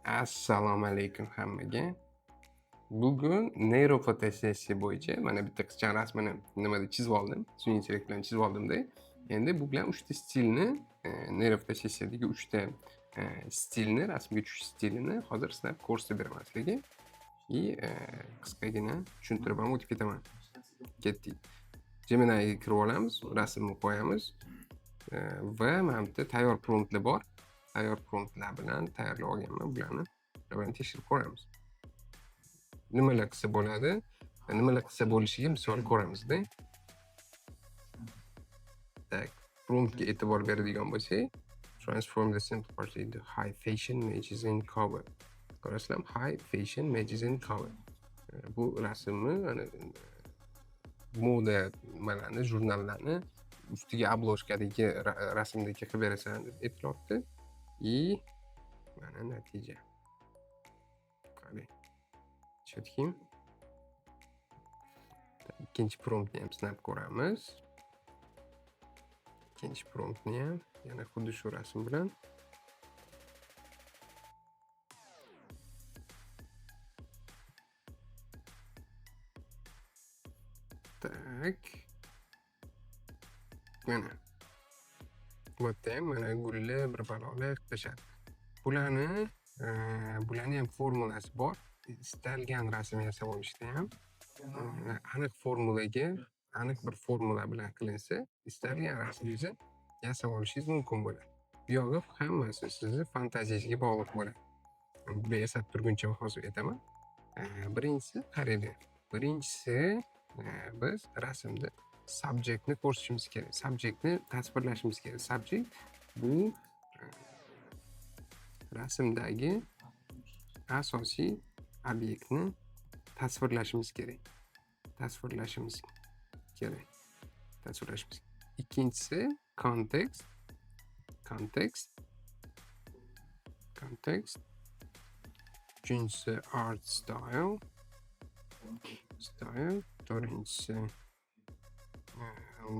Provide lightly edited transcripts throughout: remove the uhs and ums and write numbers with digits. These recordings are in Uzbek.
Assalomu alaykum hammaga. Bugun neyrofotosessiya bo'yicha mana bitta qizchani rasmini nimada chizib oldim. Sun'iy intellekt bilan chizib oldimda. Endi bu bilan 3 ta stilni, neyrofotosessiyadagi 3 ta, stilni, rasmga tushish stilini hozir sinab ko'rsatib beraman sizlarga. Qisqagina tushuntirib ham o'tib ketaman. Ketdik. Gemini'ga kirib olamiz, rasmni qo'yamiz va mana bu yerda tayyor promptlar bor. Tayyor promptlar bilan tayyorlab olganman bularni. Bular bilan tekshirib ko'ramiz. Nimalar qilsa bo'ladi, nimalar qilsa bo'lishiga misol ko'ramizda. Tak, promptga e'tibor beradigan bo'lsak, transform the simple part into high fashion images in cover. Ko'rasizlarmi? High fashion images in cover. Bu rasmni ana moda nimalarni, jurnallarni ustiga obloshkadagi rasmdagi qilib berasan deb aytilyapti. Mana natija. Qarang. Tushundingmi? Ikkinchi promptni ham sinab ko'ramiz. Ikkinchi promptni ham yana xuddi shu rasm bilan. Tak. Mana. Bu yerda ham mana gullar, bir balolar qilishadi. Bularni ham formulasi bor. Istalgan rasm yasab olishda ham aniq formulaga, aniq bir formula bilan qilinsa, istalgan rasmingizni yasab olishingiz mumkin bo'ladi. Bu yog'i hammasi sizni fantaziyangizga bog'liq bo'ladi. Buni yasab turguncha hozir aytaman. Birinchisi qaranglar. Birinchisi biz rasmda subjectni ko'rsatishimiz kerak. Subjectni tasvirlashimiz kerak. Subject bu rasmdagi asosiy obyektni tasvirlashimiz kerak. Ikkinchisi context. Uchinchisi art style. To'rtinchisi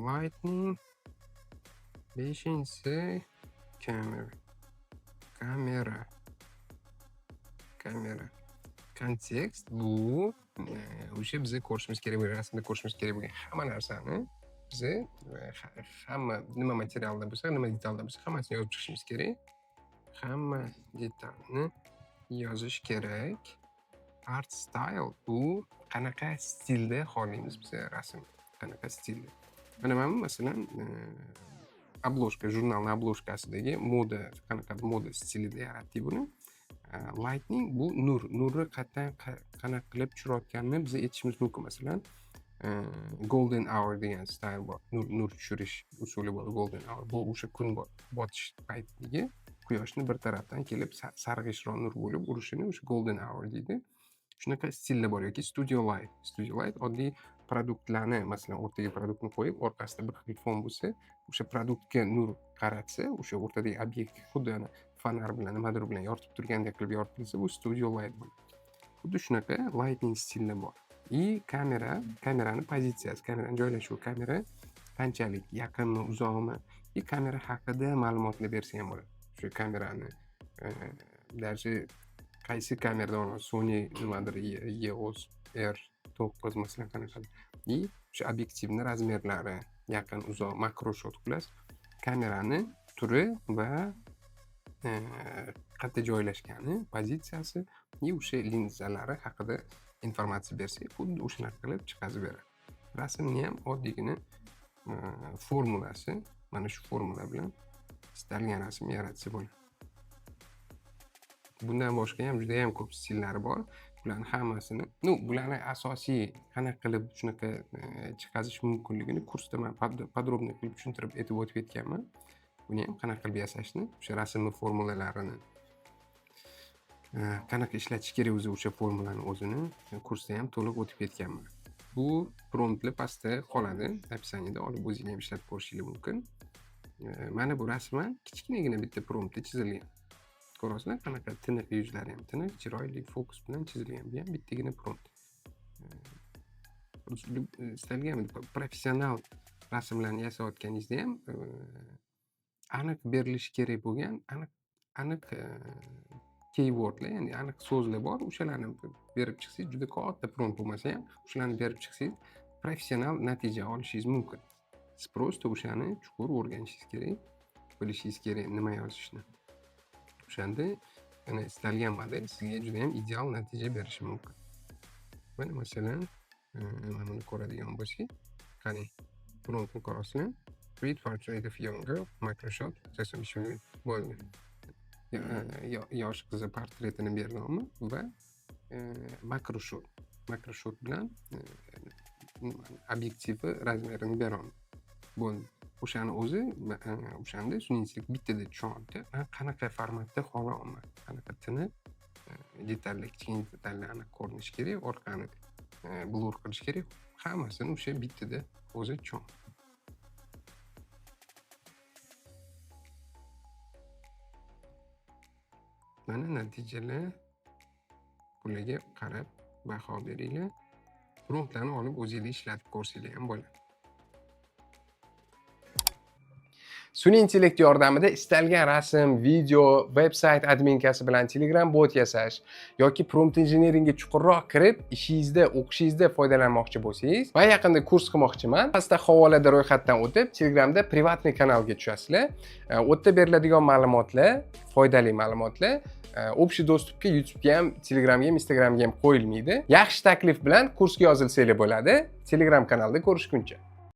lighting. Beshinchisi kamera. Kontekst bu o'sha bizni ko'rishimiz kerak bo'lgan, rasmda ko'rishimiz kerak bo'lgan hamma narsani bizni hamma nima materialda bo'lsa, nima detalda bo'lsa, hammasini yozib chiqishimiz kerak. Hamma detalni yozish kerak. Art style bu qanaqa stilda xohlaymiz biz rasm, qanaqa stilda. Mana masalan obloshka, jurnalning obloshkasidagi moda, qanaqa moda stilida yaratdik buni. Lightning bu nurni qanaqa qilib tushirayotganini biz aytishimiz mumkin. Masalan, golden hour degan stil bor. Nur tushirish usuli bor, golden hour. Bu o'sha kun botish paytidagi quyoshni bir tarafdan kelib sarg'ayishroq nur bo'lib urishini o'sha golden hour deydi. Shunaqa stillar bor yoki studio light oddiy produktlarni, masalan, o'rtaga produktni qo'yib, orqasida bir xil fon bo'lsa, o'sha produktga nur qaratsa, o'sha o'rtadagi obyekt xuddi ana fonar bilan, nimadir bilan yoritib turgandek qilib yoritilsa, bu studio light bo'ladi. Xuddi shunaqa lighting stillar bor. Kamerani pozitsiyasi, kameraning joylashuvi, kamera qanchalik yaqinmi, uzoqmi, kamera haqida ma'lumotlar bersa ham bo'ladi. Shu kamerani даже qaysi kameradan olingan, Sony nimadir EOS R9 masalan qanaqadir. O'sha obyektivni razmerlari, yaqin, uzoq, makro shot xullas, kamerani turi va qayerda joylashgani, pozitsiyasi va o'sha linzalari haqida informatsiya bersak, xuddi o'shanaqa qilib chiqazib beradi. Rasmni ham oddiygina formulasi, mana shu formula bilan istalgan rasm yaratsa bo'ladi. Bundan boshqa ham juda ham ko'p stillari bor. Bularning hammasini, bularning asosiy qanaqa qilib shunaqa chiqazish mumkinligini kursda men podrobniy qilib tushuntirib aytib o'tib ketganman. Buni ham qanaqa qilib yasashni, o'sha rasmning formulalarini qanaqa ishlatish kerak o'sha formulani o'zini kursda ham to'liq o'tib ketganman. Bu promptlar pastda qoladi, opisaniyada olib o'zingiz ham ishlatib ko'rishingiz mumkin. Mana bu rasman kichkinagina bitta promptda chizilgan. Ko'rasizlar, qanaqa tiniq yuzlari ham tiniq, chiroyli fokus bilan chizilgan. Bu ham bittagina prompt. Istalgan professional rasmlarni yasayotganingizda ham aniq berilishi kerak bo'lgan, aniq keywordlar, ya'ni aniq so'zlar bor. O'shalarni berib chiqsangiz, juda katta prompt bo'lmasa ham, o'shalarni berib chiqsangiz, professional natija olishingiz mumkin. Siz просто o'shani chuqur o'rganishingiz kerak, bilishingiz kerak nima yozishni. O'shanda yana istalgan model sizga juda ham ideal natija berishi mumkin. Mana masalan, mana buni ko'radigan bo'lsak, qarang, promptni ko'rasizlar. Read portrait of young girl, microshot, tasvir bo'ldi. Yosh qizi portretini berganmi va makroshot. Makroshot bilan obyektivi razmerini beraman. Bo'ldi. O'shani o'zi o'shanda sun'iy bittada tushunyapti. Men qanaqa formatda xohlaman, qanaqa tiniq, detallar, kichkina detallarni ko'rinishi kerak, orqani blur qilish kerak. Hammasini o'sha bittada o'zi tushunyapti. Mana natijalar. Bularga qarab baho beringlar. Promptlarni olib o'zingizlar ishlatib ko'rsanglar ham bo'ladi. Sun'iy intellekt yordamida istalgan rasm, video, veb-sayt adminkasi bilan Telegram bot yasash yoki prompt engineeringga chuqurroq kirib, ishingizda, o'qishingizda foydalanmoqchi bo'lsangiz va yaqinda kurs qilmoqchiman, pastda havolada ro'yxatdan o'tib, Telegramda privatniy kanalga tushasizlar. U yerda beriladigan ma'lumotlar, foydali ma'lumotlar общий dostupga YouTube'ga ham, Telegramga ham, Instagramga ham qo'yilmaydi. Yaxshi taklif bilan kursga yozilsanglar bo'ladi. Telegram kanalda ko'rishguncha.